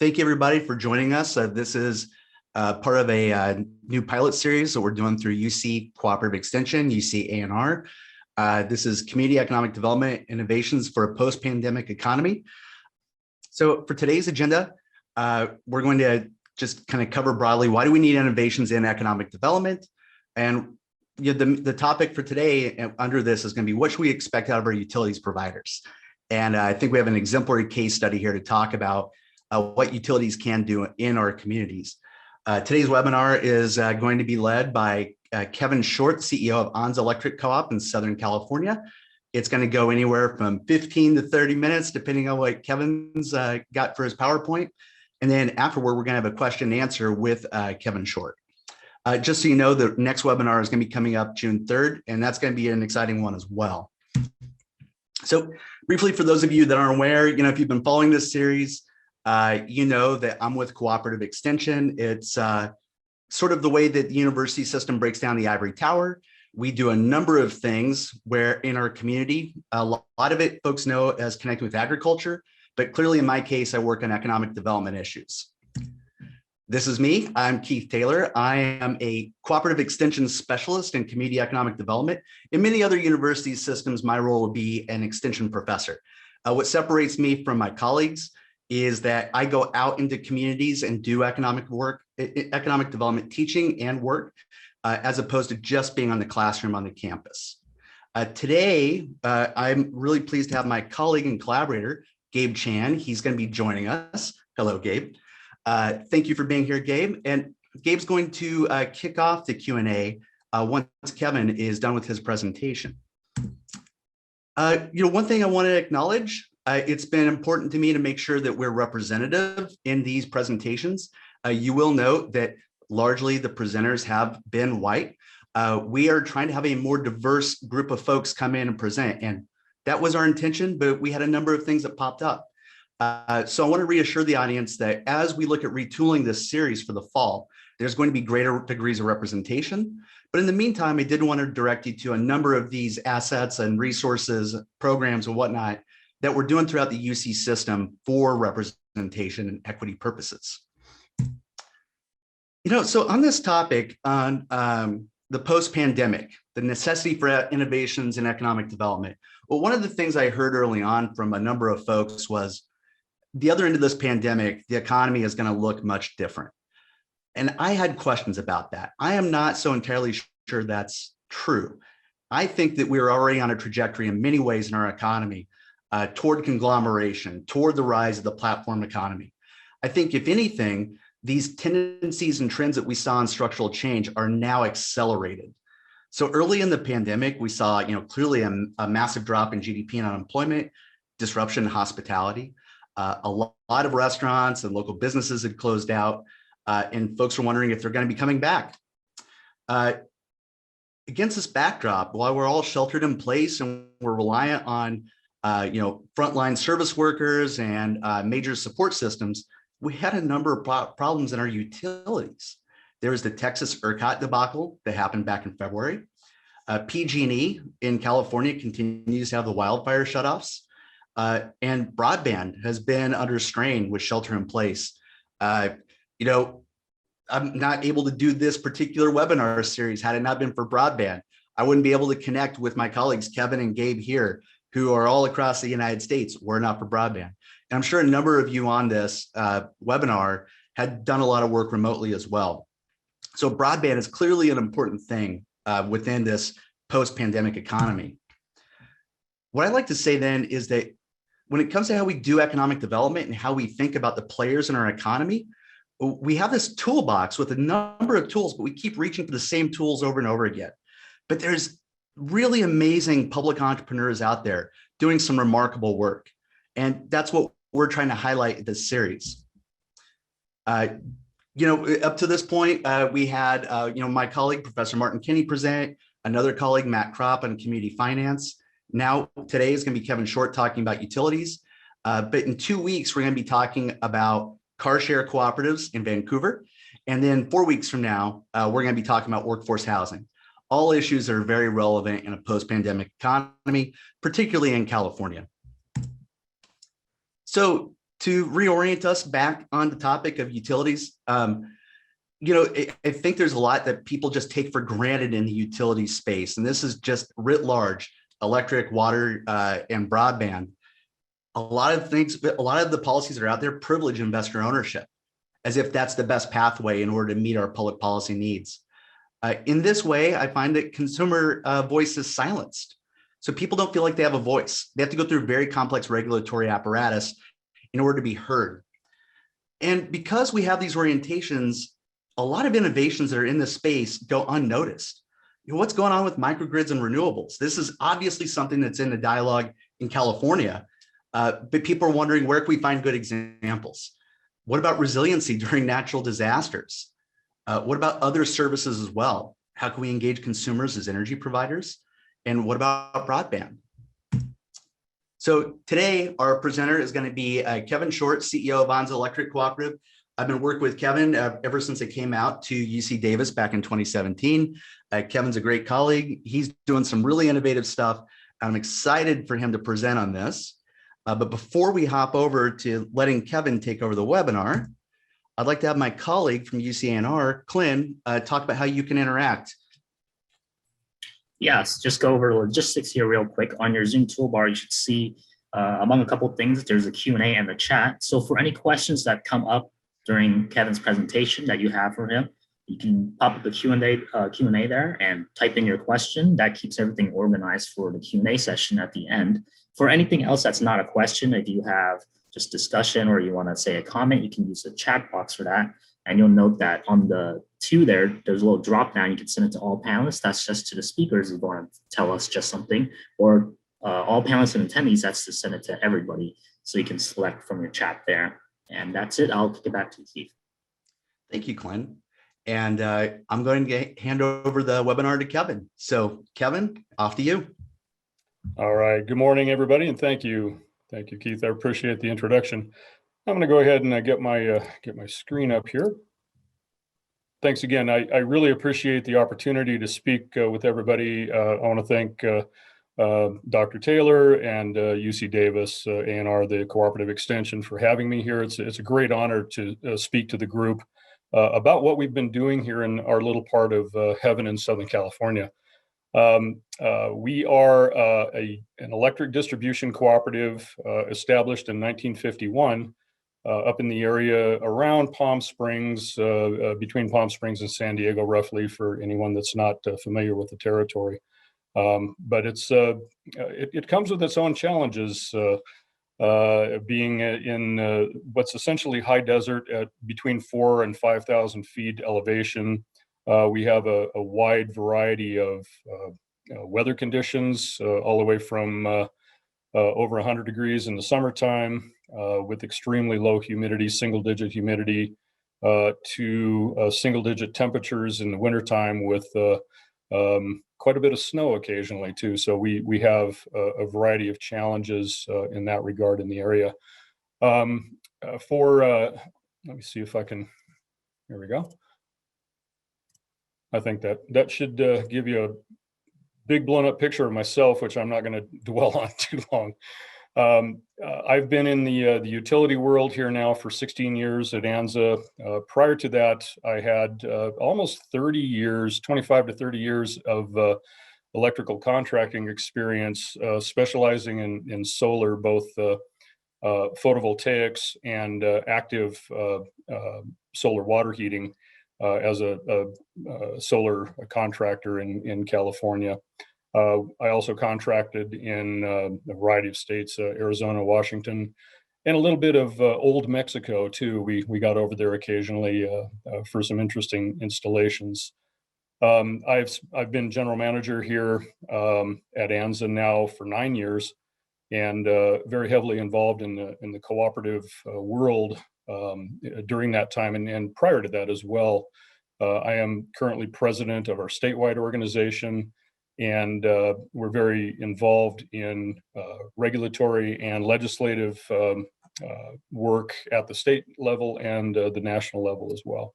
Thank you, everybody, for joining us. This is part of a new pilot series that we're doing through UC Cooperative Extension, UC A&R. This is Community Economic Development Innovations for a Post-Pandemic Economy. So for today's agenda, we're going to just kind of cover broadly, why do we need innovations in economic development? And the topic for today under this is going to be, what should we expect out of our utilities providers? And I think we have an exemplary case study here to talk about what utilities can do in our communities. Today's webinar is going to be led by Kevin Short, CEO of On's Electric Co-op in Southern California. It's going to go anywhere from 15 to 30 minutes, depending on what Kevin's got for his PowerPoint. And then afterward, we're going to have a question and answer with Kevin Short. Just so you know, the next webinar is going to be coming up June 3rd, and that's going to be an exciting one as well. So briefly, for those of you that aren't aware, if you've been following this series, you know that I'm with Cooperative Extension. It's sort of the way that the university system breaks down the ivory tower. We do a number of things where in our community, a lot of it folks know as connected with agriculture, but clearly in my case, I work on economic development issues. This is me. I'm Keith Taylor. I am a cooperative extension specialist in community economic development. In many other university systems, my role will be an extension professor. What separates me from my colleagues is that I go out into communities and do economic development teaching and work, as opposed to just being on the classroom on the campus. Today, I'm really pleased to have my colleague and collaborator, Gabe Chan. He's going to be joining us. Hello, Gabe. Thank you for being here, Gabe. And Gabe's going to kick off the Q&A once Kevin is done with his presentation. One thing I want to acknowledge, it's been important to me to make sure that we're representative in these presentations. You will note that largely the presenters have been white. We are trying to have a more diverse group of folks come in and present, and that was our intention, but we had a number of things that popped up. So I want to reassure the audience that as we look at retooling this series for the fall, there's going to be greater degrees of representation. But in the meantime, I did want to direct you to a number of these assets and resources, programs and whatnot that we're doing throughout the UC system for representation and equity purposes. So on this topic on the post-pandemic, the necessity for innovations in economic development, well, one of the things I heard early on from a number of folks was the other end of this pandemic, the economy is going to look much different. And I had questions about that. I am not so entirely sure that's true. I think that we're already on a trajectory in many ways in our economy toward conglomeration, toward the rise of the platform economy. I think if anything, these tendencies and trends that we saw in structural change are now accelerated. So early in the pandemic, we saw, clearly a massive drop in GDP and unemployment, disruption in hospitality. A lot of restaurants and local businesses had closed out, and folks are wondering if they're going to be coming back. Against this backdrop, while we're all sheltered in place and we're reliant on frontline service workers and major support systems, we had a number of problems in our utilities. There was the Texas ERCOT debacle that happened back in February. PG&E in California continues to have the wildfire shutoffs. And broadband has been under strain with shelter in place. I'm not able to do this particular webinar series had it not been for broadband. I wouldn't be able to connect with my colleagues, Kevin and Gabe here, who are all across the United States, were not for broadband. And I'm sure a number of you on this webinar had done a lot of work remotely as well. So broadband is clearly an important thing within this post-pandemic economy. What I'd like to say then is that when it comes to how we do economic development and how we think about the players in our economy, we have this toolbox with a number of tools, but we keep reaching for the same tools over and over again. But there's really amazing public entrepreneurs out there doing some remarkable work. And that's what we're trying to highlight in this series. Up to this point, we had, my colleague, Professor Martin Kinney, present, another colleague, Matt Kropp, on community finance. Now, today is going to be Kevin Short talking about utilities. But in 2 weeks, we're going to be talking about car share cooperatives in Vancouver. And then 4 weeks from now, we're going to be talking about workforce housing. All issues that are very relevant in a post-pandemic economy, particularly in California. So To reorient us back on the topic of utilities, I think there's a lot that people just take for granted in the utility space, and this is just writ large: electric, water, and broadband. A lot of things, a lot of the policies that are out there privilege investor ownership, as if that's the best pathway in order to meet our public policy needs. In this way, I find that consumer voice is silenced. So people don't feel like they have a voice. They have to go through very complex regulatory apparatus in order to be heard. And because we have these orientations, a lot of innovations that are in this space go unnoticed. What's going on with microgrids and renewables? This is obviously something that's in the dialogue in California, but people are wondering, where can we find good examples? What about resiliency during natural disasters? What about other services as well? How can we engage consumers as energy providers? And what about broadband? So today, our presenter is going to be Kevin Short, CEO of Anza Electric Cooperative. I've been working with Kevin ever since I came out to UC Davis back in 2017. Kevin's a great colleague. He's doing some really innovative stuff. I'm excited for him to present on this. But before we hop over to letting Kevin take over the webinar, I'd like to have my colleague from UCANR, Clint, talk about how you can interact. Yes, just go over the logistics here real quick. On your Zoom toolbar, you should see, among a couple of things, there's a Q&A and the chat. So for any questions that come up during Kevin's presentation that you have for him, you can pop up the Q&A there and type in your question. That keeps everything organized for the Q&A session at the end. For anything else that's not a question, if you have just discussion or you want to say a comment, you can use the chat box for that. And you'll note that on the two there's a little drop down. You can send it to all panelists. That's just to the speakers who want to tell us just something, or all panelists and attendees, that's to send it to everybody. So you can select from your chat there. And that's it. I'll kick it back to you, Keith. Thank you, Clint. And I'm going to hand over the webinar to Kevin. So Kevin, off to you. All right. Good morning, everybody. And thank you. Thank you, Keith. I appreciate the introduction. I'm going to go ahead and get my screen up here. Thanks again. I really appreciate the opportunity to speak with everybody. I want to thank Dr. Taylor and UC Davis, ANR, the Cooperative Extension, for having me here. It's a great honor to speak to the group about what we've been doing here in our little part of heaven in Southern California. We are an electric distribution cooperative established in 1951 up in the area around Palm Springs, between Palm Springs and San Diego, roughly, for anyone that's not familiar with the territory. But it comes with its own challenges, being in what's essentially high desert at between 4,000 and 5,000 feet elevation. We have a wide variety of weather conditions, all the way from over 100 degrees in the summertime with extremely low humidity, single-digit humidity, to single-digit temperatures in the wintertime with quite a bit of snow occasionally too. So we have a variety of challenges in that regard in the area. Let me see if I can, here we go. I think that should give you a big blown up picture of myself, which I'm not going to dwell on too long. I've been in the utility world here now for 16 years at Anza. Prior to that, I had almost 30 years, 25 to 30 years of electrical contracting experience, specializing in solar, both photovoltaics and active solar water heating as a solar contractor in California. I also contracted in a variety of states, Arizona, Washington, and a little bit of old Mexico too. We got over there occasionally for some interesting installations. I've been general manager here at Anza now for 9 years, and very heavily involved in the cooperative world during that time, and prior to that as well. I am currently president of our statewide organization, and we're very involved in regulatory and legislative work at the state level and the national level as well.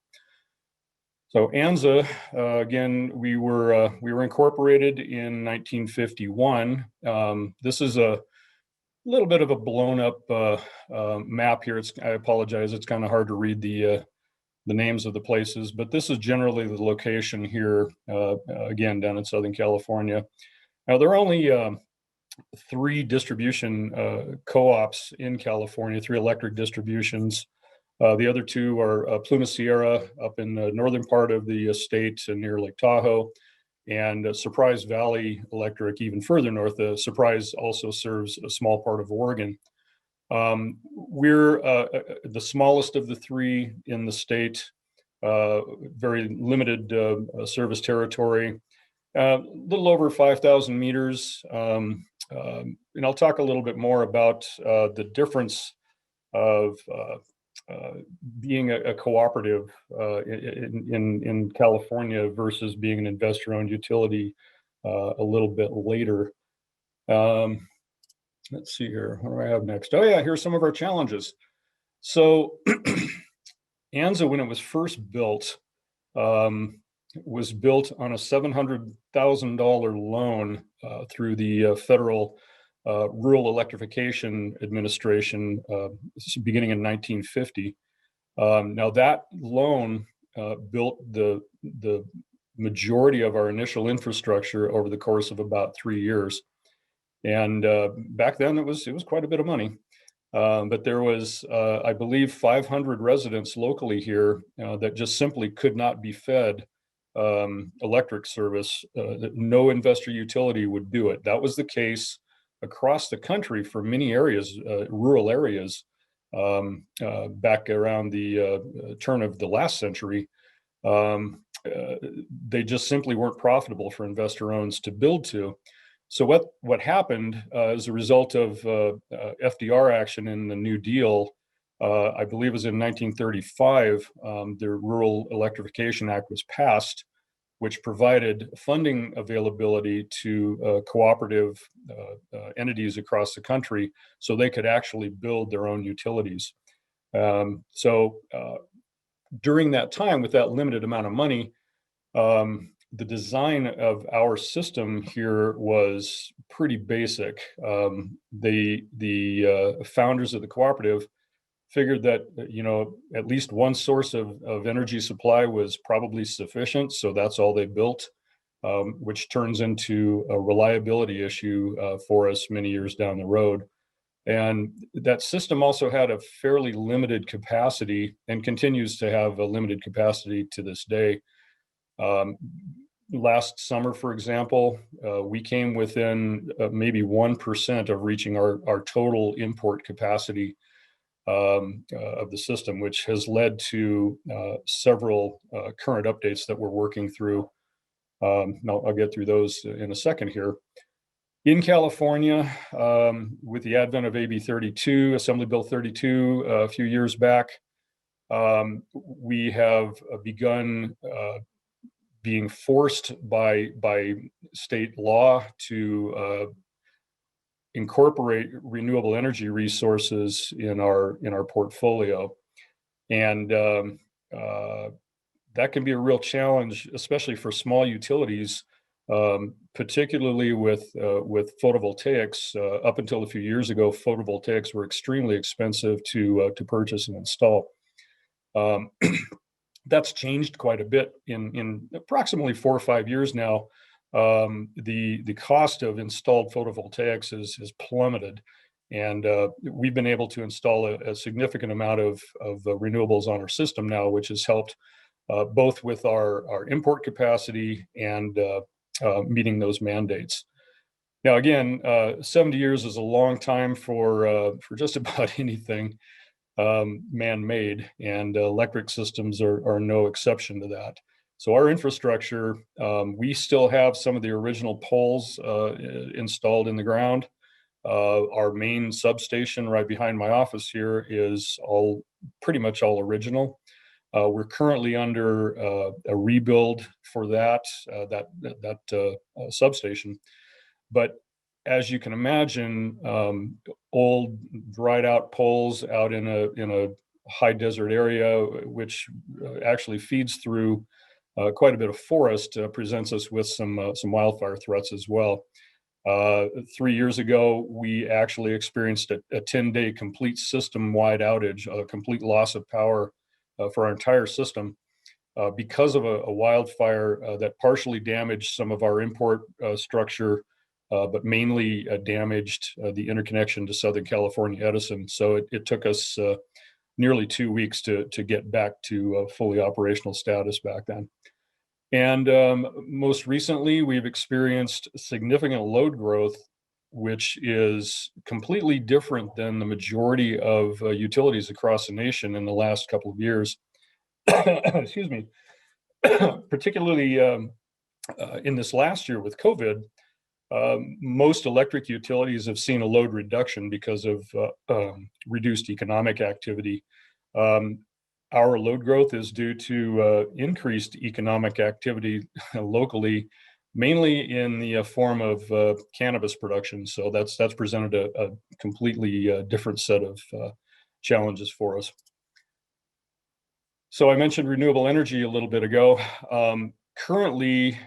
So Anza, again, we were incorporated in 1951. This is little bit of a blown up map here. I apologize. It's kind of hard to read the names of the places, but this is generally the location here, again, down in Southern California. Now, there are only 3 distribution co-ops in California, 3 electric distributions. The other 2 are Pluma Sierra up in the northern part of the state near Lake Tahoe, and Surprise Valley Electric even further north. Surprise also serves a small part of Oregon. We're the smallest of the 3 in the state, very limited service territory, a little over 5,000 meters. And I'll talk a little bit more about the difference of being a cooperative in California versus being an investor-owned utility a little bit later. Let's see here. What do I have next? Oh yeah, here's some of our challenges. So ANZA, when it was first built, was built on a $700,000 loan through the federal Rural Electrification Administration, beginning in 1950. Now that loan built the majority of our initial infrastructure over the course of about 3 years. And back then it was quite a bit of money. But there was, I believe, 500 residents locally here that just simply could not be fed electric service. No investor utility would do it. That was the case across the country for many areas, rural areas, back around the turn of the last century. They just simply weren't profitable for investor owns to build to. So what happened as a result of FDR action in the New Deal, I believe it was in 1935, the Rural Electrification Act was passed, which provided funding availability to cooperative entities across the country so they could actually build their own utilities. So during that time, with that limited amount of money, the design of our system here was pretty basic. The founders of the cooperative figured that, at least one source of energy supply was probably sufficient. So that's all they built, which turns into a reliability issue for us many years down the road. And that system also had a fairly limited capacity and continues to have a limited capacity to this day. Last summer, for example, we came within maybe 1% of reaching our total import capacity of the system, which has led to several current updates that we're working through. I'll get through those in a second here. In California, with the advent of AB 32, Assembly Bill 32, a few years back, we have begun being forced by state law to incorporate renewable energy resources in our portfolio, and that can be a real challenge, especially for small utilities, particularly with photovoltaics. Up until a few years ago, photovoltaics were extremely expensive to purchase and install. That's changed quite a bit in approximately 4 or 5 years now. The cost of installed photovoltaics has plummeted, and we've been able to install a significant amount of renewables on our system now, which has helped both with our import capacity and meeting those mandates. Now, again, 70 years is a long time for just about anything man-made, and electric systems are no exception to that. So our infrastructure, we still have some of the original poles installed in the ground. Our main substation right behind my office here is pretty much all original. We're currently under a rebuild for that substation. But as you can imagine, old dried out poles out in a high desert area, which actually feeds through quite a bit of forest, presents us with some wildfire threats as well. 3 years ago, we actually experienced a 10-day complete system-wide outage, a complete loss of power for our entire system because of a wildfire that partially damaged some of our import structure, but mainly damaged the interconnection to Southern California Edison. So it took us nearly 2 weeks to get back to fully operational status back then. And most recently, we've experienced significant load growth, which is completely different than the majority of utilities across the nation in the last couple of years. Excuse me. Particularly in this last year with COVID, most electric utilities have seen a load reduction because of reduced economic activity. Our load growth is due to increased economic activity locally, mainly in the form of cannabis production. So that's presented a completely different set of challenges for us. So I mentioned renewable energy a little bit ago. Currently,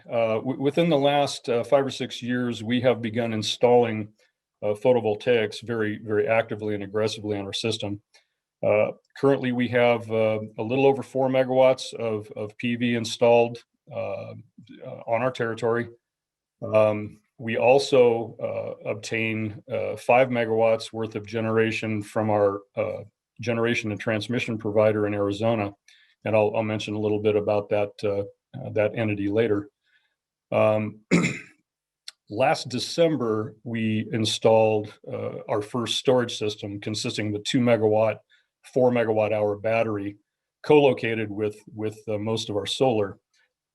within the last 5 or 6 years, we have begun installing photovoltaics very, very actively and aggressively on our system. Currently, we have a little over 4 megawatts of PV installed on our territory. We also obtain 5 megawatts worth of generation from our generation and transmission provider in Arizona, and I'll mention a little bit about that entity later. Last December, we installed our first storage system consisting of a 2 megawatt, 4 megawatt hour battery co-located with most of our solar.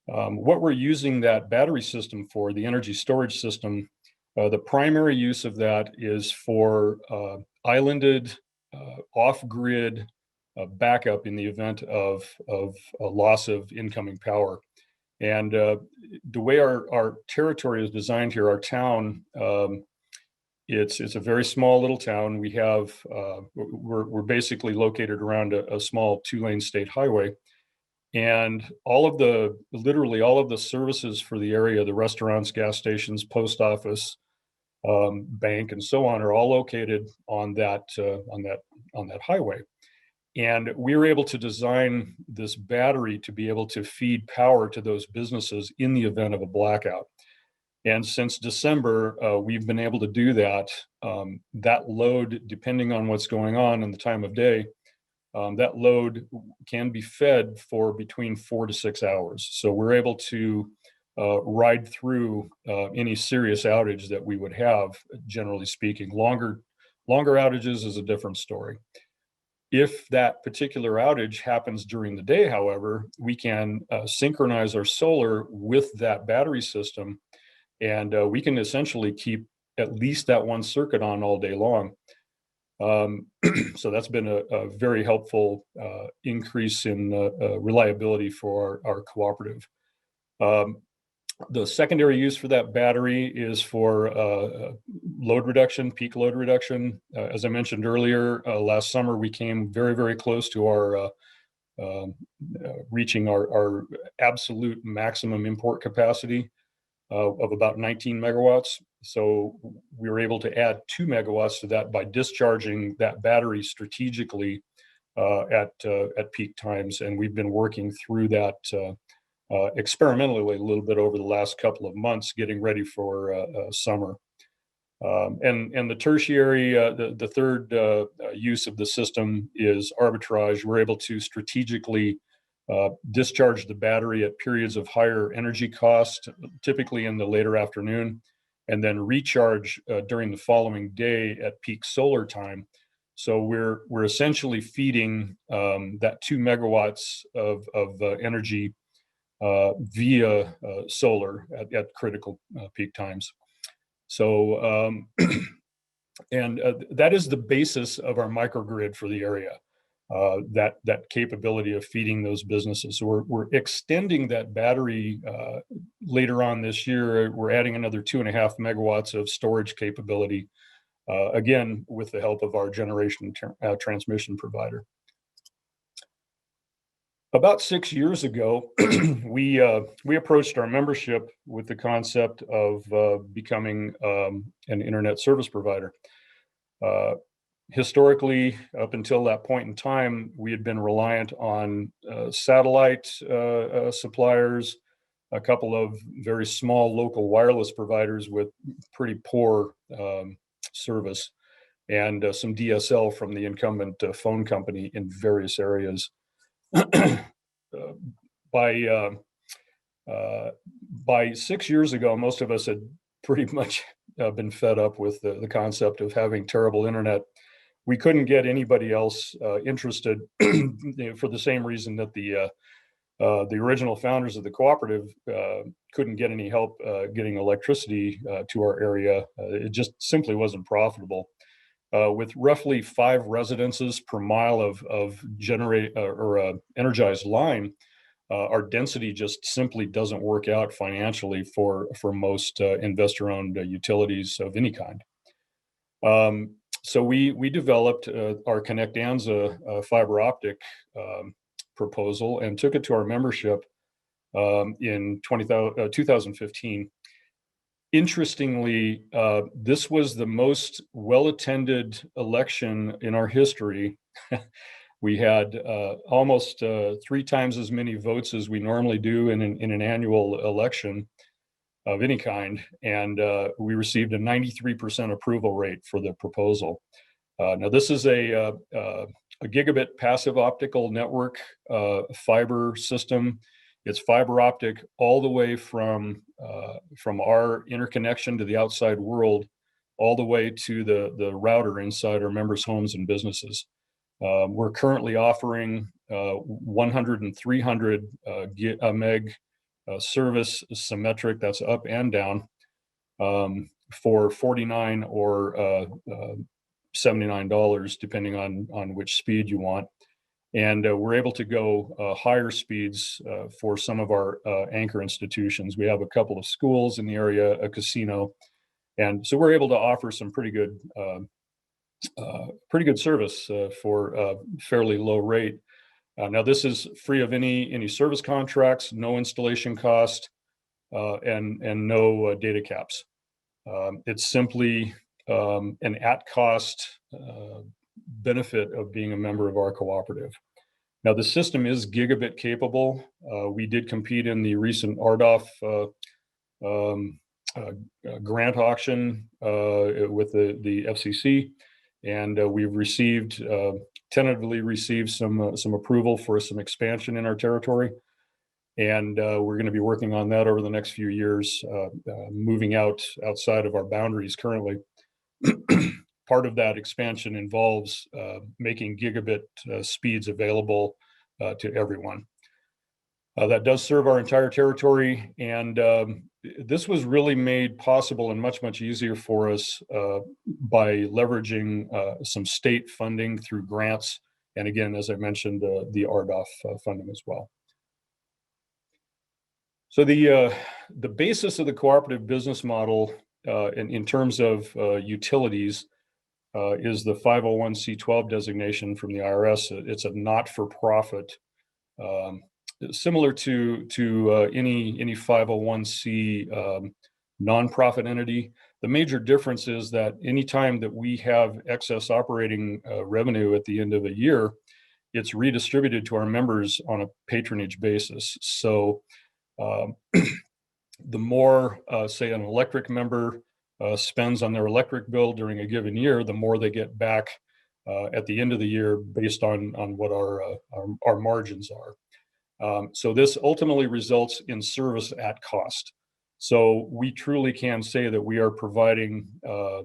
What we're using that battery system for, the energy storage system, the primary use of that is for islanded, off-grid backup in the event of a loss of incoming power. And the way our territory is designed here, our town, it's a very small little town. We have we're basically located around a small 2-lane state highway, and literally all of the services for the area, the restaurants, gas stations, post office, bank, and so on, are all located on that highway. And we were able to design this battery to be able to feed power to those businesses in the event of a blackout. And since December, we've been able to do that. That load, depending on what's going on and the time of day, that load can be fed for between 4 to 6 hours. So we're able to ride through any serious outage that we would have, generally speaking. Longer outages is a different story. If that particular outage happens during the day, however, we can synchronize our solar with that battery system, and we can essentially keep at least that one circuit on all day long. So that's been a very helpful increase in reliability for our cooperative. The secondary use for that battery is for load reduction, peak load reduction. As I mentioned earlier, last summer we came very, very close to our reaching our absolute maximum import capacity of about 19 megawatts. So we were able to add 2 megawatts to that by discharging that battery strategically at peak times, and we've been working through that experimentally a little bit over the last couple of months, getting ready for summer. And the tertiary, the third use of the system is arbitrage. We're able to strategically discharge the battery at periods of higher energy cost, typically in the later afternoon, and then recharge during the following day at peak solar time. So we're essentially feeding that 2 megawatts of energy via solar at critical peak times. So, and that is the basis of our microgrid for the area, that capability of feeding those businesses. So we're extending that battery later on this year. We're adding another 2.5 megawatts of storage capability, again, with the help of our generation transmission provider. About 6 years ago, we approached our membership with the concept of becoming an internet service provider. Historically, up until that point in time, we had been reliant on satellite suppliers, a couple of very small local wireless providers with pretty poor service, and some DSL from the incumbent phone company in various areas. by by 6 years ago, most of us had pretty much been fed up with the concept of having terrible internet. We couldn't get anybody else interested for the same reason that the original founders of the cooperative couldn't get any help getting electricity to our area. It just simply wasn't profitable. With roughly 5 residences per mile of energized line, our density just simply doesn't work out financially for most investor-owned utilities of any kind. So we developed our Connectanza fiber optic proposal and took it to our membership in 2015. Interestingly, this was the most well-attended election in our history. We had almost 3 times as many votes as we normally do in an annual election of any kind, and we received a 93% approval rate for the proposal. Now, this is a gigabit passive optical network fiber system. It's fiber optic all the way from our interconnection to the outside world, all the way to the router inside our members' homes and businesses. We're currently offering 100 and 300 meg service symmetric, that's up and down, for $49 or $79, depending on which speed you want. And we're able to go higher speeds for some of our anchor institutions. We have a couple of schools in the area, a casino, and so we're able to offer some pretty good service for a fairly low rate. Now, this is free of any service contracts, no installation cost, and no data caps. It's simply an at-cost benefit of being a member of our cooperative. Now, the system is gigabit capable. We did compete in the recent RDOF grant auction with the FCC, and we've tentatively received some approval for some expansion in our territory. And we're going to be working on that over the next few years, moving outside of our boundaries currently. Part of that expansion involves making gigabit speeds available to everyone. That does serve our entire territory, and this was really made possible and much, much easier for us by leveraging some state funding through grants, and again, as I mentioned, the RDOF funding as well. So the basis of the cooperative business model in terms of utilities is the 501c12 designation from the IRS. It's a not-for-profit, similar to any 501c nonprofit entity. The major difference is that anytime that we have excess operating revenue at the end of a year, it's redistributed to our members on a patronage basis. So the more, say, an electric member spends on their electric bill during a given year, the more they get back at the end of the year based on what our margins are. So this ultimately results in service at cost. So we truly can say that we are providing the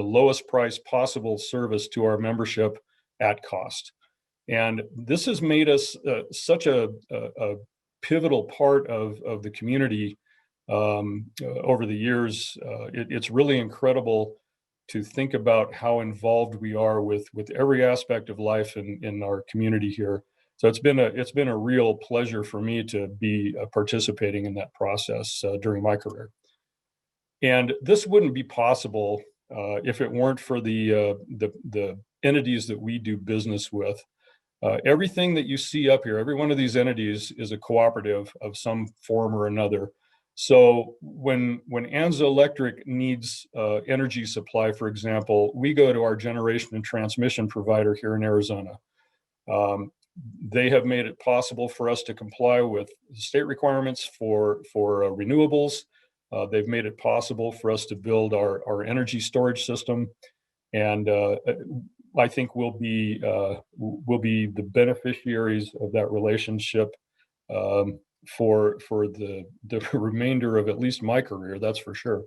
lowest price possible service to our membership at cost. And this has made us such a pivotal part of the community over the years. It's really incredible to think about how involved we are with every aspect of life in our community here. So it's been a real pleasure for me to be participating in that process during my career. And this wouldn't be possible if it weren't for the entities that we do business with. Everything that you see up here, every one of these entities is a cooperative of some form or another. So when Anza Electric needs energy supply, for example, we go to our generation and transmission provider here in Arizona. They have made it possible for us to comply with state requirements for renewables. They've made it possible for us to build our energy storage system, and I think we'll be the beneficiaries of that relationship for the remainder of at least my career. That's for sure.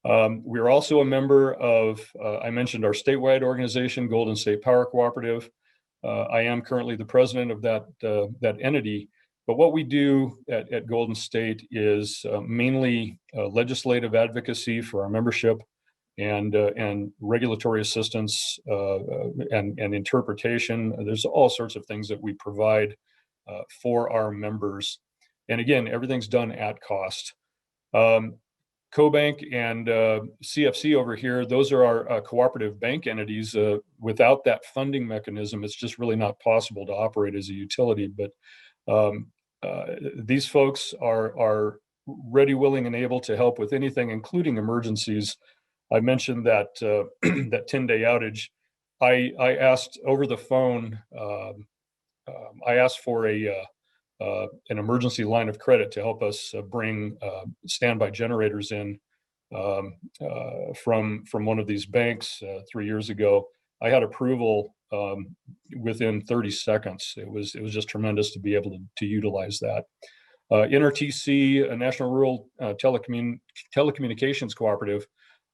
We're also a member of, I mentioned our statewide organization, Golden State Power Cooperative. I am currently the president of that entity. But what we do at Golden State is mainly legislative advocacy for our membership, and regulatory assistance and interpretation. There's all sorts of things that we provide for our members. And again, everything's done at cost. CoBank and CFC over here, those are our cooperative bank entities. Without that funding mechanism, it's just really not possible to operate as a utility. But these folks are ready, willing, and able to help with anything, including emergencies. I mentioned that that 10-day outage. I asked over the phone. I asked for an emergency line of credit to help us bring standby generators in from one of these banks 3 years ago. I had approval within 30 seconds. It was just tremendous to be able to utilize that. NRTC, a National Rural Telecommunications Cooperative,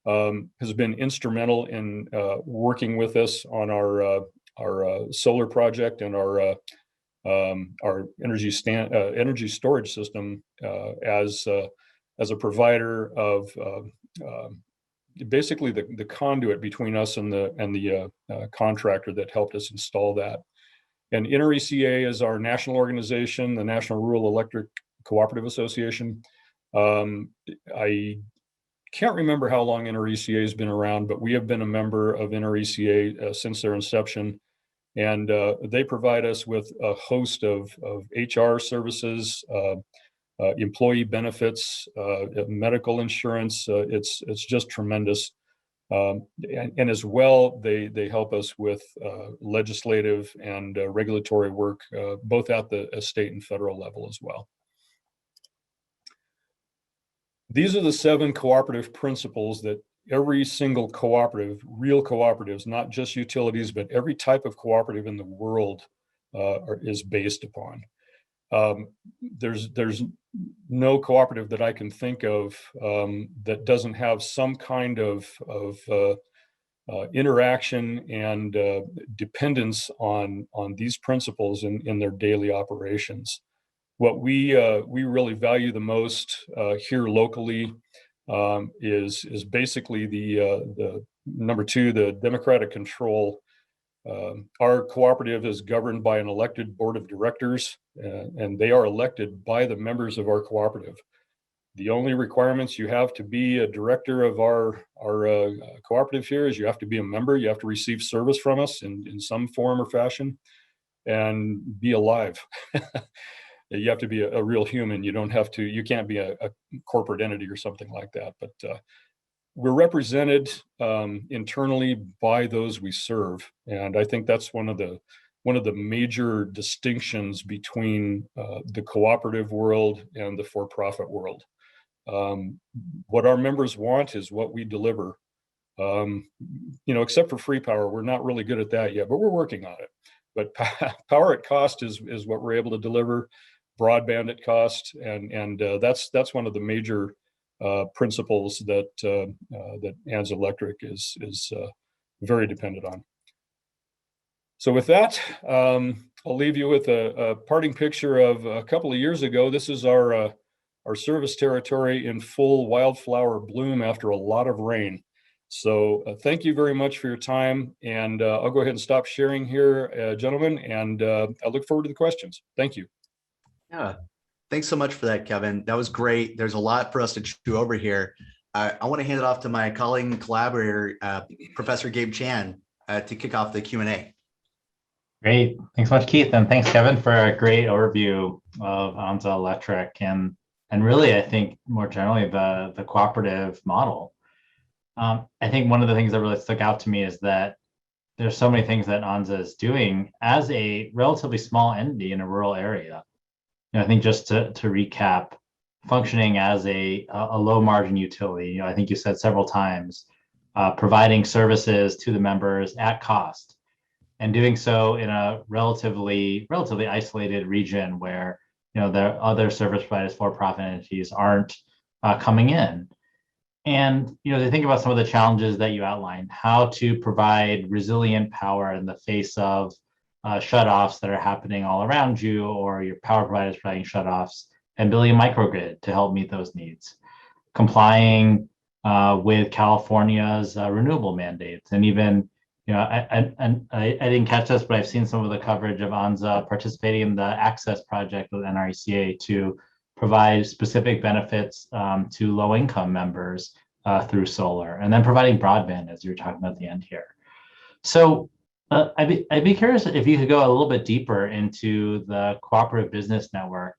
has been instrumental in working with us on our solar project and our energy storage system as a provider of basically the conduit between us and the contractor that helped us install that. And NRECA is our national organization, the National Rural Electric Cooperative Association. I can't remember how long NRECA has been around, but we have been a member of NRECA since their inception. And they provide us with a host of HR services, employee benefits, medical insurance. It's just tremendous. And as well, they help us with legislative and regulatory work, both at the state and federal level as well. These are the 7 cooperative principles that every single cooperative, real cooperatives, not just utilities, but every type of cooperative in the world is based upon. There's no cooperative that I can think of that doesn't have some kind of interaction and dependence on these principles in their daily operations. What we really value the most here locally is basically the number 2, the democratic control. Our cooperative is governed by an elected board of directors, and they are elected by the members of our cooperative. The only requirements you have to be a director of our cooperative here is you have to be a member, you have to receive service from us in some form or fashion, and be alive. You have to be a real human. You can't be a corporate entity or something like that. But we're represented internally by those we serve, and I think that's one of the major distinctions between the cooperative world and the for-profit world. What our members want is what we deliver. Except for free power, we're not really good at that yet, but we're working on it. But power at cost is what we're able to deliver. Broadband at cost, and that's one of the major principles that Anza Electric is very dependent on. So with that, I'll leave you with a parting picture of a couple of years ago. This is our service territory in full wildflower bloom after a lot of rain. So thank you very much for your time, and I'll go ahead and stop sharing here, gentlemen, and I look forward to the questions. Thank you. Yeah, thanks so much for that, Kevin. That was great. There's a lot for us to chew over here. I want to hand it off to my colleague and collaborator, Professor Gabe Chan, to kick off the Q&A. Great. Thanks so much, Keith. And thanks, Kevin, for a great overview of Anza Electric and really, I think more generally, the cooperative model. I think one of the things that really stuck out to me is that there's so many things that Anza is doing as a relatively small entity in a rural area. I think just to recap, functioning as a low margin utility, I think you said several times, providing services to the members at cost, and doing so in a relatively isolated region where the other service providers, for-profit entities aren't coming in. And they think about some of the challenges that you outlined, how to provide resilient power in the face of shutoffs that are happening all around you, or your power providers providing shutoffs, and building a microgrid to help meet those needs, complying with California's renewable mandates, and even I didn't catch this, but I've seen some of the coverage of Anza participating in the Access project with NRECA to provide specific benefits to low-income members through solar, and then providing broadband, as you were talking about at the end here. So I'd be curious if you could go a little bit deeper into the cooperative business network.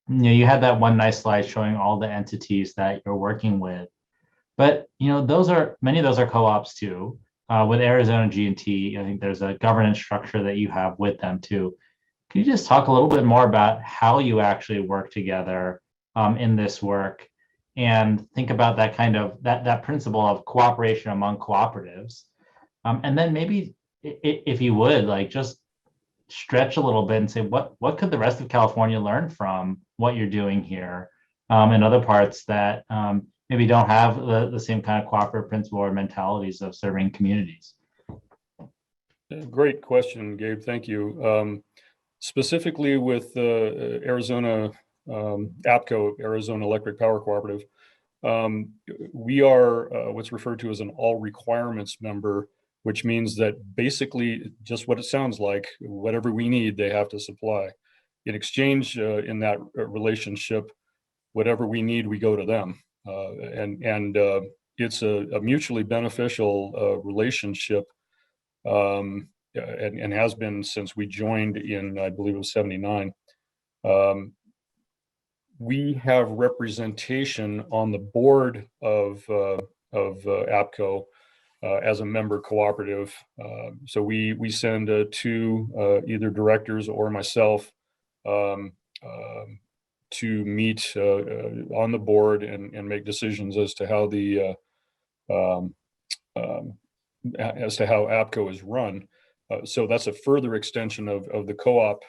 You had that one nice slide showing all the entities that you're working with, but many of those are co-ops too. With Arizona G&T, I think there's a governance structure that you have with them too. Can you just talk a little bit more about how you actually work together in this work, and think about that kind of that principle of cooperation among cooperatives, and then maybe if you would just stretch a little bit and say what could the rest of California learn from what you're doing here in other parts that maybe don't have the same kind of cooperative principle or mentalities of serving communities. Great question, Gabe. Thank you. Specifically with Arizona APCO, Arizona Electric Power Cooperative, we are what's referred to as an all requirements member, which means that basically just what it sounds like, whatever we need, they have to supply. In exchange, in that relationship, whatever we need, we go to them. And it's a mutually beneficial relationship, and has been since we joined in, I believe it was 79. We have representation on the board of APCO as a member cooperative. So we send two either directors or myself to meet on the board and make decisions as to how the as to how APCO is run. So that's a further extension of the co-op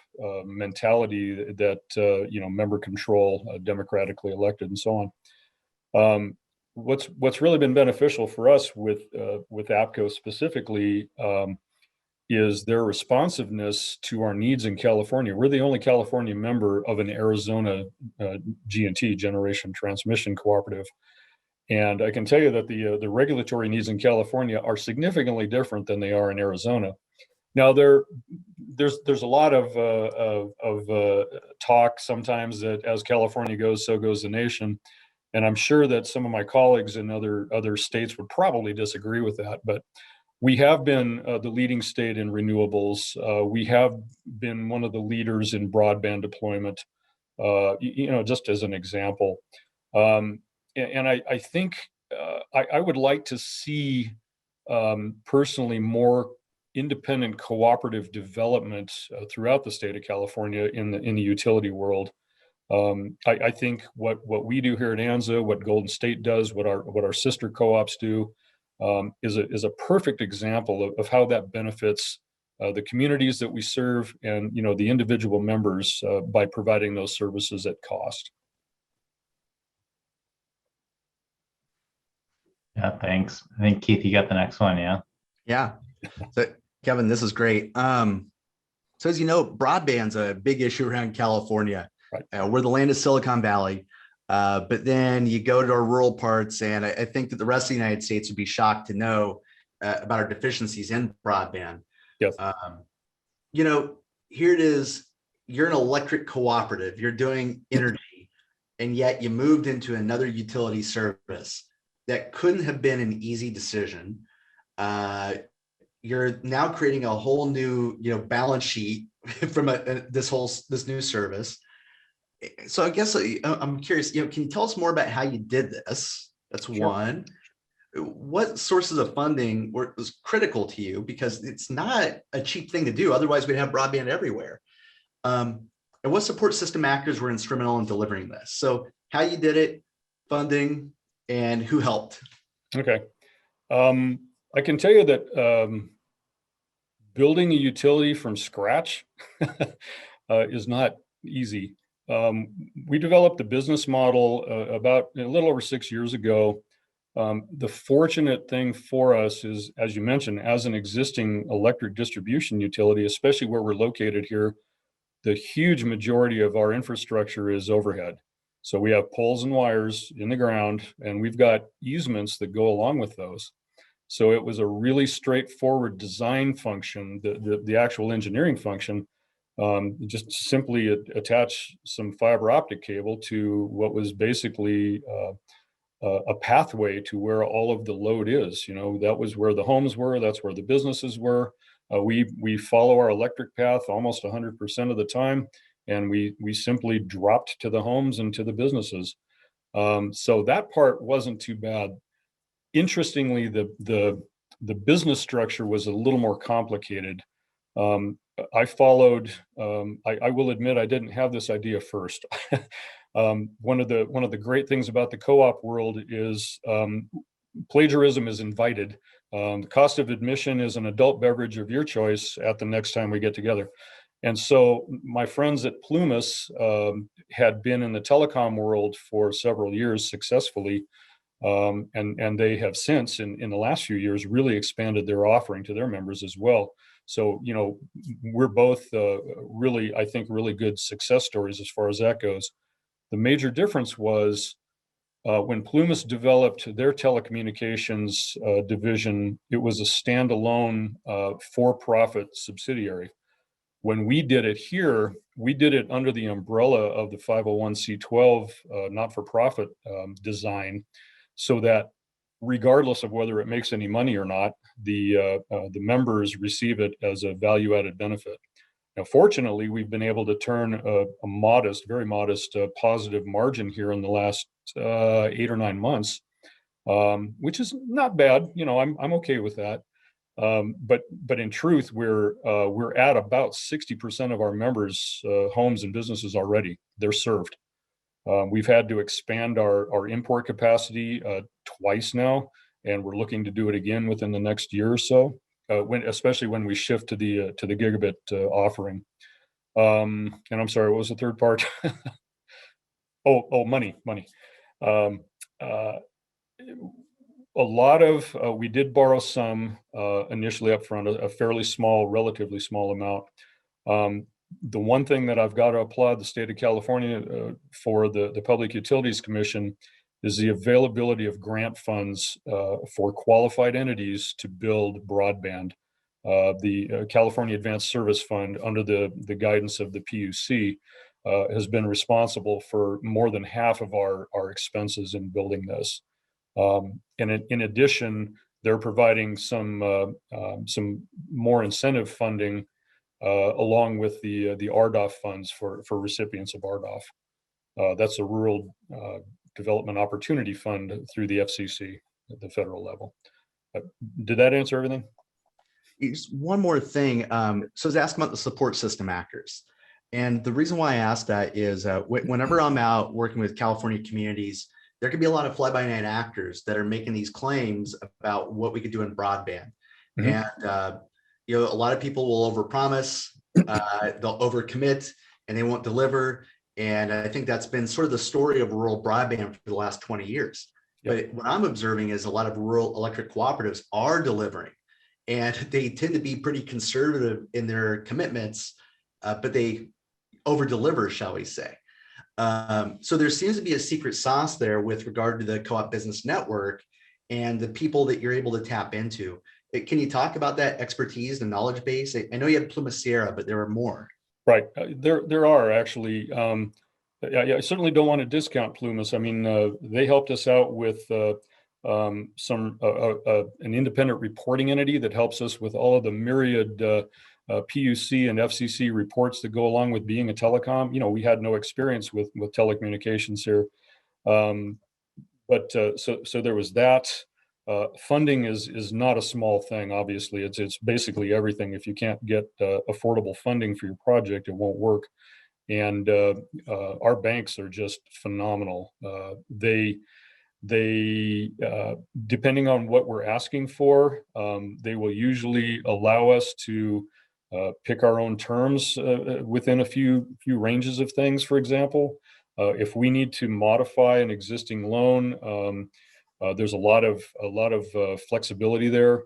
mentality that member control, democratically elected, and so on. What's really been beneficial for us with APCO specifically is their responsiveness to our needs in California. We're the only California member of an Arizona G&T, Generation Transmission Cooperative. And I can tell you that the regulatory needs in California are significantly different than they are in Arizona. Now, there's a lot of talk sometimes that as California goes, so goes the nation. And I'm sure that some of my colleagues in other states would probably disagree with that. But we have been the leading state in renewables. We have been one of the leaders in broadband deployment, just as an example. And I think I would like to see personally more independent cooperative development throughout the state of California in the utility world. I think what we do here at Anza, what Golden State does, what our sister co-ops do, is a perfect example of how that benefits the communities that we serve and the individual members by providing those services at cost. Yeah, thanks. I think Keith, you got the next one, yeah? Yeah. So Kevin, this is great. So as you know, broadband's a big issue around California. Right. We're the land of Silicon Valley, but then you go to our rural parts, and I think that the rest of the United States would be shocked to know about our deficiencies in broadband. Yes. Here it is. You're an electric cooperative. You're doing energy, and yet you moved into another utility service. That couldn't have been an easy decision. you're now creating a whole new, balance sheet from this new service. So I guess I'm curious, can you tell us more about how you did this? That's Sure. one. What sources of funding was critical to you? Because it's not a cheap thing to do. Otherwise, we'd have broadband everywhere. And what support system actors were instrumental in delivering this? So how you did it, funding, and who helped? Okay. I can tell you that building a utility from scratch is not easy. We developed the business model about a little over 6 years ago. The fortunate thing for us is, as you mentioned, as an existing electric distribution utility, especially where we're located here, the huge majority of our infrastructure is overhead. So we have poles and wires in the ground, and we've got easements that go along with those. So it was a really straightforward design function, the actual engineering function, just simply attach some fiber optic cable to what was basically a pathway to where all of the load is. That was where the homes were, that's where the businesses were. We follow our electric path almost 100% of the time, and we simply dropped to the homes and to the businesses. So that part wasn't too bad. Interestingly, the business structure was a little more complicated. I followed. I will admit I didn't have this idea first. One of the great things about the co-op world is plagiarism is invited. The cost of admission is an adult beverage of your choice at the next time we get together. And so my friends at Plumas had been in the telecom world for several years successfully. And they have since, in the last few years, really expanded their offering to their members as well. So, we're both really, I think, really good success stories as far as that goes. The major difference was when Plumas developed their telecommunications division, it was a standalone for-profit subsidiary. When we did it here, we did it under the umbrella of the 501c12 not-for-profit design, so that regardless of whether it makes any money or not, the members receive it as a value-added benefit. Now, fortunately, we've been able to turn a modest, very modest positive margin here in the last 8 or 9 months, which is not bad. I'm okay with that. But in truth, we're at about 60% of our members' homes and businesses already. They're served. We've had to expand our import capacity twice now, and we're looking to do it again within the next year or so. Especially when we shift to the gigabit offering. And I'm sorry, what was the third part? Money. A lot of we did borrow some initially up front, a fairly small, relatively small amount. The one thing that I've got to applaud the state of California for the Public Utilities Commission is the availability of grant funds for qualified entities to build broadband. The California Advanced Service Fund, under the guidance of the PUC, has been responsible for more than half of our expenses in building this. And in addition, they're providing some more incentive funding along with the RDOF funds for recipients of RDOF. That's a Rural Development Opportunity Fund through the FCC at the federal level. Did that answer everything? One more thing. So I was asking about the support system actors. And the reason why I asked that is whenever I'm out working with California communities, there can be a lot of fly-by-night actors that are making these claims about what we could do in broadband. Mm-hmm. And a lot of people will overpromise, they'll overcommit, and they won't deliver. And I think that's been sort of the story of rural broadband for the last 20 years. Yep. But what I'm observing is a lot of rural electric cooperatives are delivering, and they tend to be pretty conservative in their commitments, but they over-deliver, shall we say. So there seems to be a secret sauce there with regard to the co-op business network and the people that you're able to tap into. Can you talk about that expertise and knowledge base? I know you have Plumas Sierra, but there are more. Right. There are actually. I certainly don't want to discount Plumas. I mean, they helped us out with an independent reporting entity that helps us with all of the myriad PUC and FCC reports that go along with being a telecom. You know, we had no experience with telecommunications here. So there was that. Funding is not a small thing. Obviously, it's basically everything. If you can't get affordable funding for your project, it won't work. And our banks are just phenomenal. They depending on what we're asking for, they will usually allow us to pick our own terms within a few ranges of things. For example, if we need to modify an existing loan, there's a lot of flexibility there.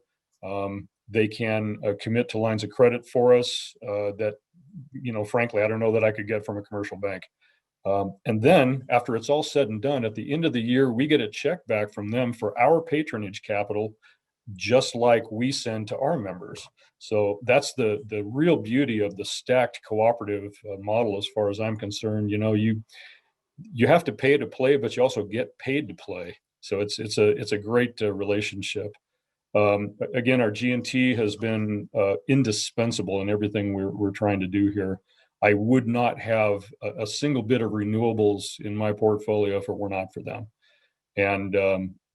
They can commit to lines of credit for us that, you know, frankly, I don't know that I could get from a commercial bank. And then after it's all said and done, at the end of the year, we get a check back from them for our patronage capital, just like we send to our members. So that's the real beauty of the stacked cooperative model, as far as I'm concerned. You know, you have to pay to play, but you also get paid to play. So it's a great relationship. Again, our G&T has been indispensable in everything we're trying to do here. I would not have a single bit of renewables in my portfolio if it were not for them. And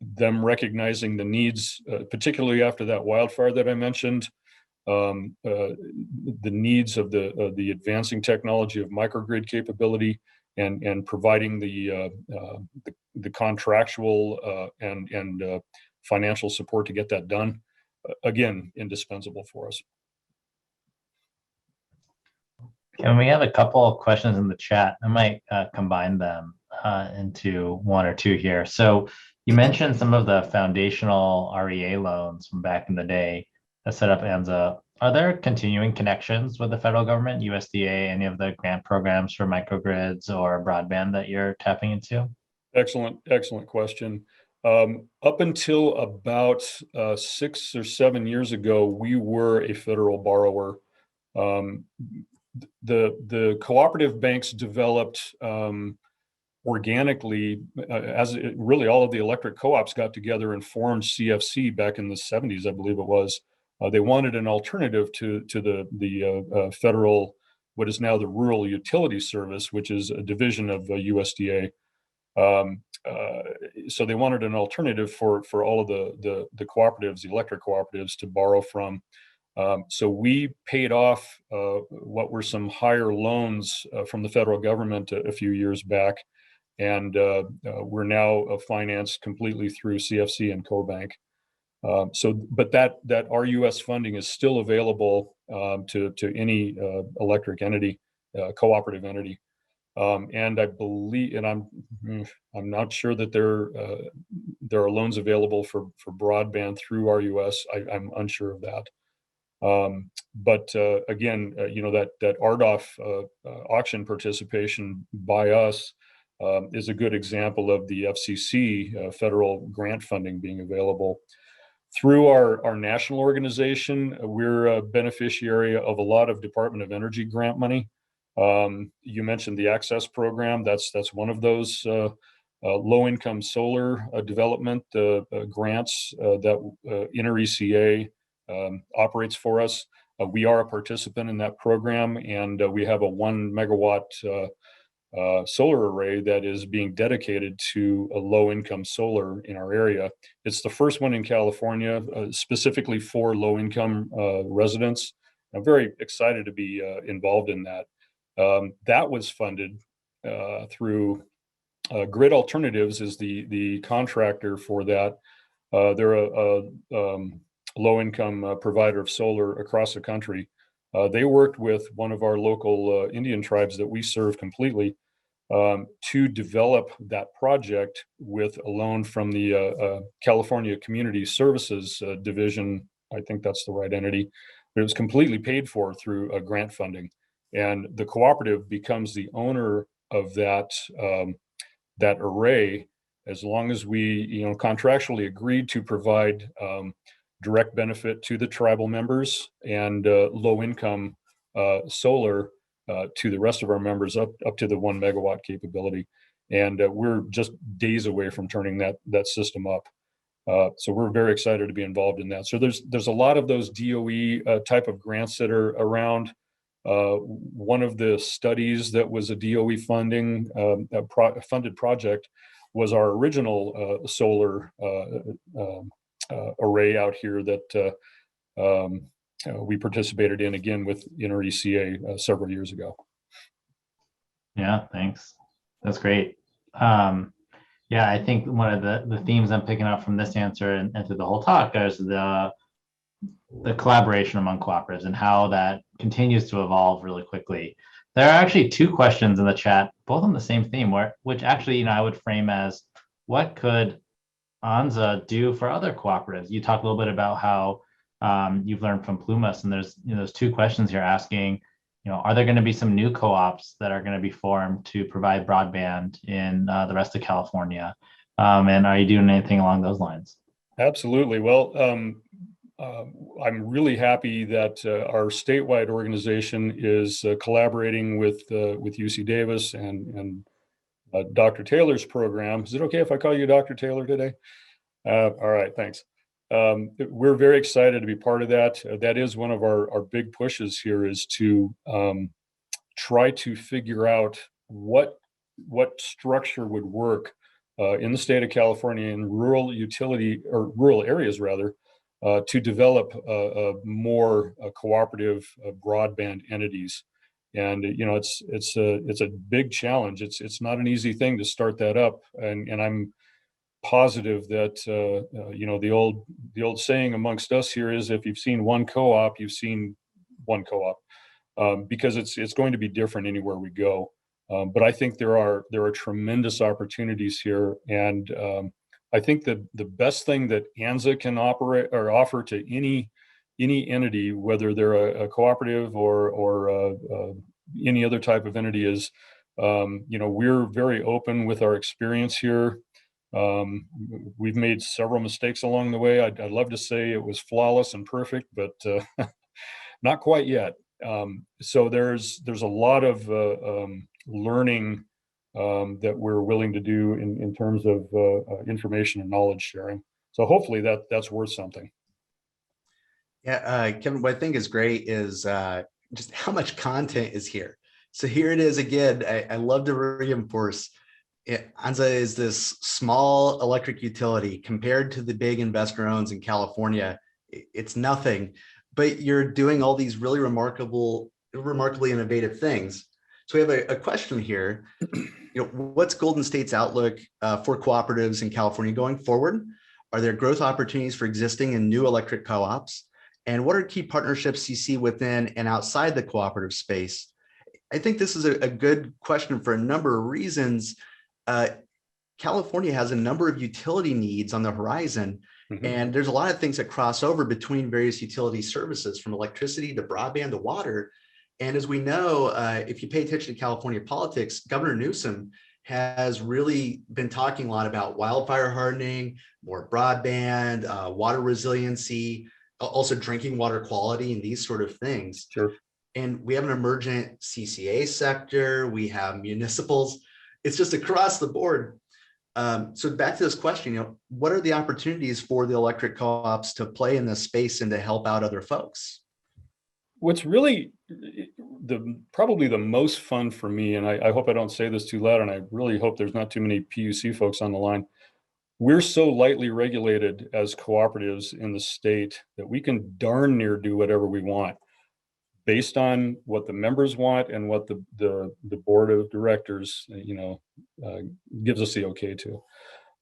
them recognizing the needs, particularly after that wildfire that I mentioned, the needs of the advancing technology of microgrid capability and providing the contractual and financial support to get that done. Again, indispensable for us. And we have a couple of questions in the chat. I might combine them into one or two here. So you mentioned some of the foundational REA loans from back in the day that set up ANZA. Are there continuing connections with the federal government, USDA, any of the grant programs for microgrids or broadband that you're tapping into? Excellent question. Up until about 6 or 7 years ago, we were a federal borrower. The cooperative banks developed organically, really all of the electric co-ops got together and formed CFC back in the 70s, I believe it was. They wanted an alternative to the federal, what is now the Rural Utility Service, which is a division of USDA. So they wanted an alternative for all of the cooperatives, the electric cooperatives, to borrow from. So we paid off what were some higher loans from the federal government a few years back, and we're now financed completely through CFC and CoBank. But that RUS funding is still available to any electric entity, cooperative entity. And I believe, and I'm not sure that there are loans available for broadband through RUS. I'm unsure of that. But again, you know, that RDOF auction participation by us is a good example of the FCC federal grant funding being available. Through our national organization, we're a beneficiary of a lot of Department of Energy grant money. You mentioned the Access program. That's one of those low-income solar development grants that InterECA operates for us. We are a participant in that program, and we have a 1 megawatt solar array that is being dedicated to a low-income solar in our area. It's the first one in California, specifically for low-income residents. I'm very excited to be involved in that. That was funded through Grid Alternatives is the contractor for that. They're a low-income provider of solar across the country. They worked with one of our local Indian tribes that we serve completely to develop that project with a loan from the California Community Services Division. I think that's the right entity. But it was completely paid for through grant funding. And the cooperative becomes the owner of that array, as long as we, contractually agreed to provide direct benefit to the tribal members and low-income solar to the rest of our members up to the 1 megawatt capability. And we're just days away from turning that system up. So we're very excited to be involved in that. So there's a lot of those DOE type of grants that are around. One of the studies that was a DOE funding funded project was our original solar array out here that we participated in again with ECA several years ago. Yeah, thanks. That's great. Yeah, I think one of the themes I'm picking up from this answer and through the whole talk is the collaboration among cooperatives and how that continues to evolve really quickly. There are actually two questions in the chat, both on the same theme, which actually, I would frame as, what could ANZA do for other cooperatives? You talked a little bit about how you've learned from Plumas, and there's two questions here asking, are there going to be some new co-ops that are going to be formed to provide broadband in the rest of California? And are you doing anything along those lines? Absolutely. Well, I'm really happy that our statewide organization is collaborating with UC Davis and Dr. Taylor's program. Is it okay if I call you Dr. Taylor today? All right, thanks. We're very excited to be part of that. That is one of our big pushes here, is to try to figure out what structure would work in the state of California in rural areas rather, to develop more cooperative broadband entities. And it's a big challenge. It's not an easy thing to start that up, and I'm positive that the old saying amongst us here is, if you've seen one co-op, you've seen one co-op, because it's going to be different anywhere we go. But I think there are tremendous opportunities here, and I think that the best thing that ANZA can operate or offer to any entity, whether they're a cooperative or any other type of entity, is we're very open with our experience here. We've made several mistakes along the way. I'd love to say it was flawless and perfect, but not quite yet. So there's a lot of learning that we're willing to do in terms of information and knowledge sharing. So hopefully that's worth something. Yeah, Kevin, what I think is great is just how much content is here. So here it is again. I love to reinforce ANZA is this small electric utility compared to the big investor owns in California. It's nothing, but you're doing all these really remarkably innovative things. So we have a question here. What's Golden State's outlook for cooperatives in California going forward? Are there growth opportunities for existing and new electric co-ops? And what are key partnerships you see within and outside the cooperative space? I think this is a good question for a number of reasons. California has a number of utility needs on the horizon, and there's a lot of things that cross over between various utility services, from electricity to broadband to water. And as we know, if you pay attention to California politics, Governor Newsom has really been talking a lot about wildfire hardening, more broadband, water resiliency, also drinking water quality, and these sort of things. Sure. And we have an emergent CCA sector, we have municipals. It's just across the board. So back to this question, what are the opportunities for the electric co-ops to play in this space and to help out other folks? What's really probably the most fun for me, and I hope I don't say this too loud, and I really hope there's not too many PUC folks on the line. We're so lightly regulated as cooperatives in the state that we can darn near do whatever we want, based on what the members want and what the board of directors, gives us the okay to.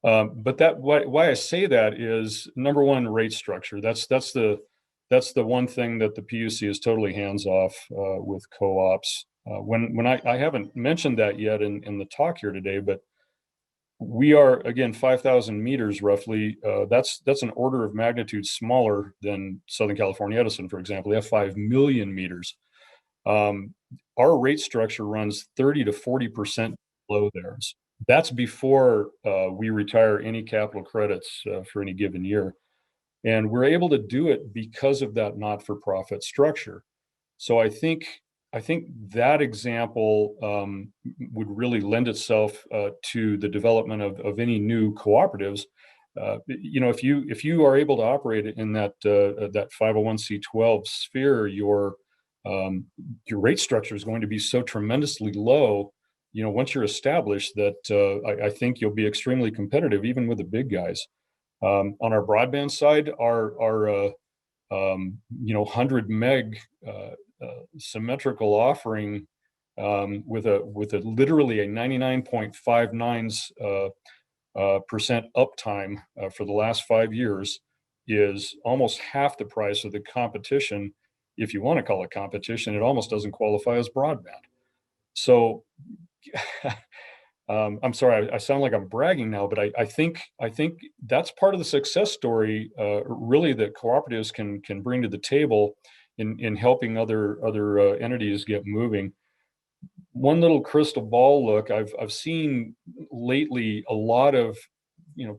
But why I say that is, number one, rate structure. That's the one thing that the PUC is totally hands off with co-ops. When I haven't mentioned that yet in the talk here today, but we are, again, 5,000 meters roughly. That's an order of magnitude smaller than Southern California Edison, for example. They have 5 million meters. Our rate structure runs 30 to 40% below theirs. That's before we retire any capital credits for any given year. And we're able to do it because of that not-for-profit structure. So I think that example would really lend itself to the development of any new cooperatives, if you are able to operate in that 501c12 sphere, your rate structure is going to be so tremendously low. Once you're established, that I think you'll be extremely competitive, even with the big guys. On our broadband side, our 100 meg symmetrical offering, with a literally a 99.59% uptime for the last 5 years, is almost half the price of the competition. If you want to call it competition, it almost doesn't qualify as broadband. So I'm sorry, I sound like I'm bragging now, but I think that's part of the success story, really, that cooperatives can bring to the table in helping other entities get moving. One little crystal ball look, I've seen lately a lot of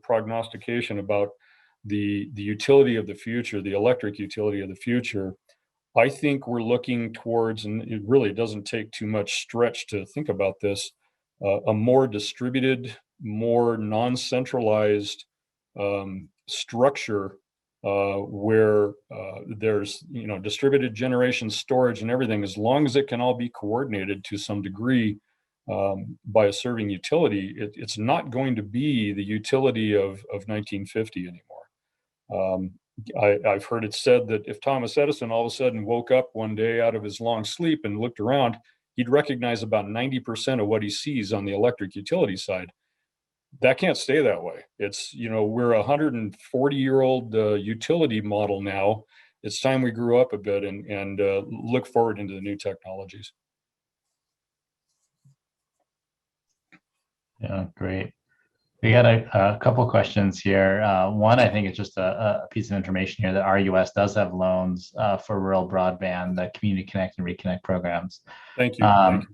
prognostication about the utility of the future, the electric utility of the future. I think we're looking towards, and it really doesn't take too much stretch to think about this, a more distributed, more non-centralized structure, where there's distributed generation, storage, and everything, as long as it can all be coordinated to some degree by a serving utility. It's not going to be the utility of 1950 anymore. I've heard it said that if Thomas Edison all of a sudden woke up one day out of his long sleep and looked around, he'd recognize about 90% of what he sees on the electric utility side. That can't stay that way. We're a 140-year-old utility model now. It's time we grew up a bit and look forward into the new technologies. Yeah, great. We got a couple questions here. One, I think it's just a piece of information here that RUS does have loans for rural broadband, the Community Connect and Reconnect programs. Thank you. Thank you.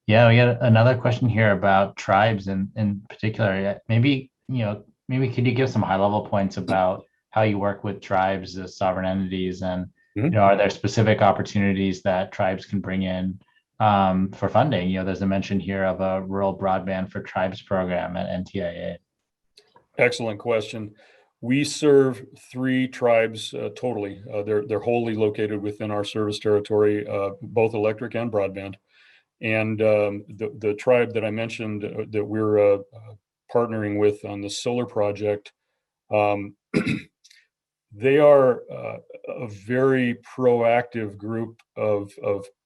Yeah, we got another question here about tribes in particular. Maybe could you give some high-level points about how you work with tribes as sovereign entities, and are there specific opportunities that tribes can bring in for funding? There's a mention here of a rural broadband for tribes program at NTIA. Excellent question. We serve 3 tribes totally. They're wholly located within our service territory, both electric and broadband. And the tribe that I mentioned that we're partnering with on the solar project, they are a very proactive group of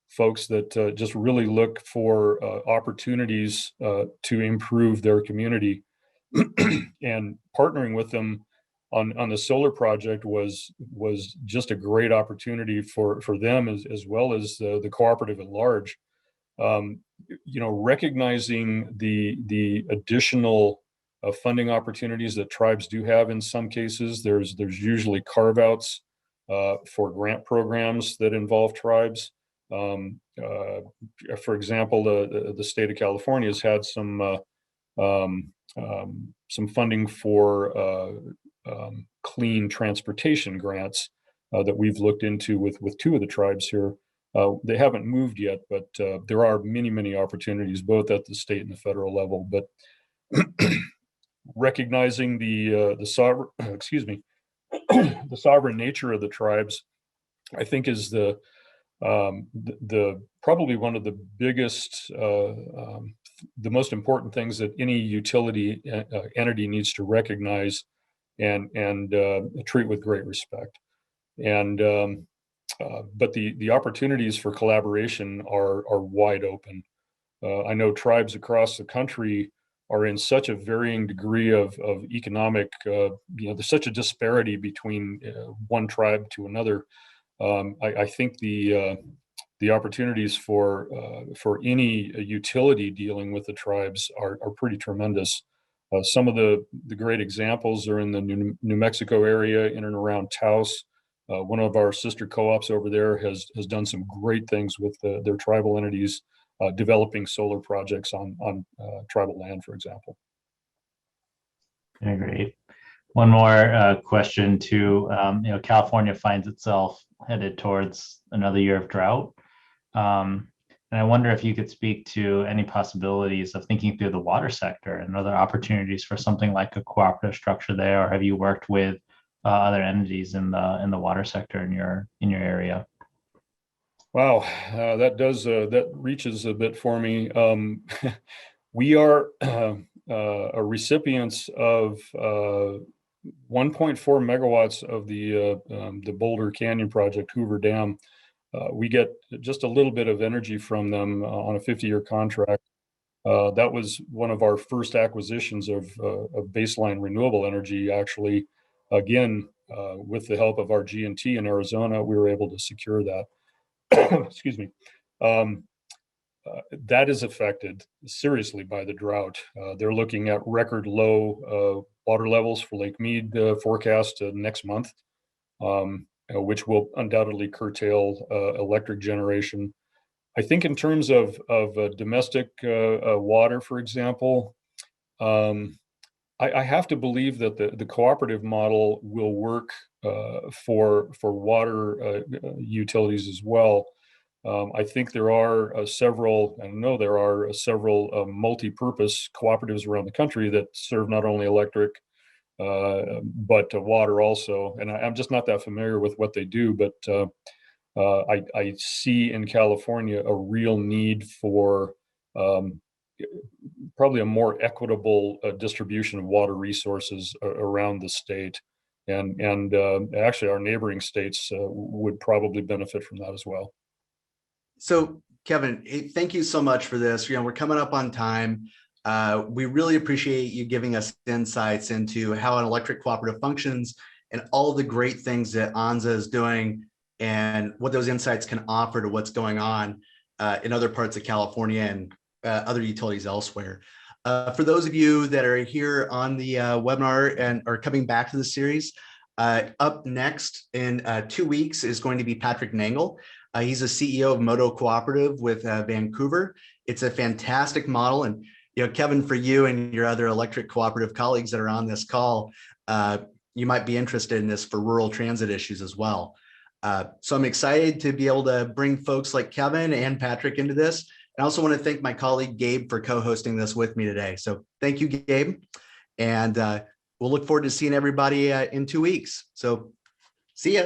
folks that just really look for opportunities to improve their community. And partnering with them on the solar project was just a great opportunity for them, as well as the cooperative at large. Recognizing the additional funding opportunities that tribes do have. In some cases, there's usually carve-outs for grant programs that involve tribes. For example, the state of California has had some funding for clean transportation grants that we've looked into with 2 of the tribes here. They haven't moved yet, but there are many opportunities both at the state and the federal level. But recognizing the sovereign, the sovereign nature of the tribes, I think is the probably one of the biggest, the most important things that any utility entity needs to recognize and treat with great respect. And but the opportunities for collaboration are wide open. I know tribes across the country are in such a varying degree of economic, there's such a disparity between one tribe to another. I think the opportunities for any utility dealing with the tribes are pretty tremendous. Some of the great examples are in the New Mexico area, in and around Taos. One of our sister co-ops over there has done some great things with their tribal entities, developing solar projects on tribal land, for example. Okay, great. One more question too. California finds itself headed towards another year of drought. And I wonder if you could speak to any possibilities of thinking through the water sector and other opportunities for something like a cooperative structure there, or have you worked with other entities in the water sector in your area? Wow, that reaches a bit for me. We are a recipients of 1.4 megawatts of the Boulder Canyon project, Hoover Dam. We get just a little bit of energy from them on a 50-year contract. That was one of our first acquisitions of baseline renewable energy. Actually, again, with the help of our G&T in Arizona, we were able to secure that. Excuse me. That is affected seriously by the drought. They're looking at record low water levels for Lake Mead forecast next month, which will undoubtedly curtail electric generation. I think in terms of domestic water, for example, I have to believe that the cooperative model will work for water utilities as well. I think there are several, I know there are several multi-purpose cooperatives around the country that serve not only electric, but water also. And I'm just not that familiar with what they do, but I see in California a real need for probably a more equitable distribution of water resources around the state. And actually our neighboring states would probably benefit from that as well. So Kevin, thank you so much for this. We're coming up on time. We really appreciate you giving us insights into how an electric cooperative functions and all the great things that ANZA is doing and what those insights can offer to what's going on in other parts of California and other utilities elsewhere. For those of you that are here on the webinar and are coming back to the series, up next in 2 weeks is going to be Patrick Nangle. He's the CEO of Moto Cooperative with Vancouver. It's a fantastic model. And, Kevin, for you and your other electric cooperative colleagues that are on this call, you might be interested in this for rural transit issues as well. So I'm excited to be able to bring folks like Kevin and Patrick into this. I also want to thank my colleague Gabe for co-hosting this with me today. So thank you, Gabe. And we'll look forward to seeing everybody in 2 weeks. So see ya.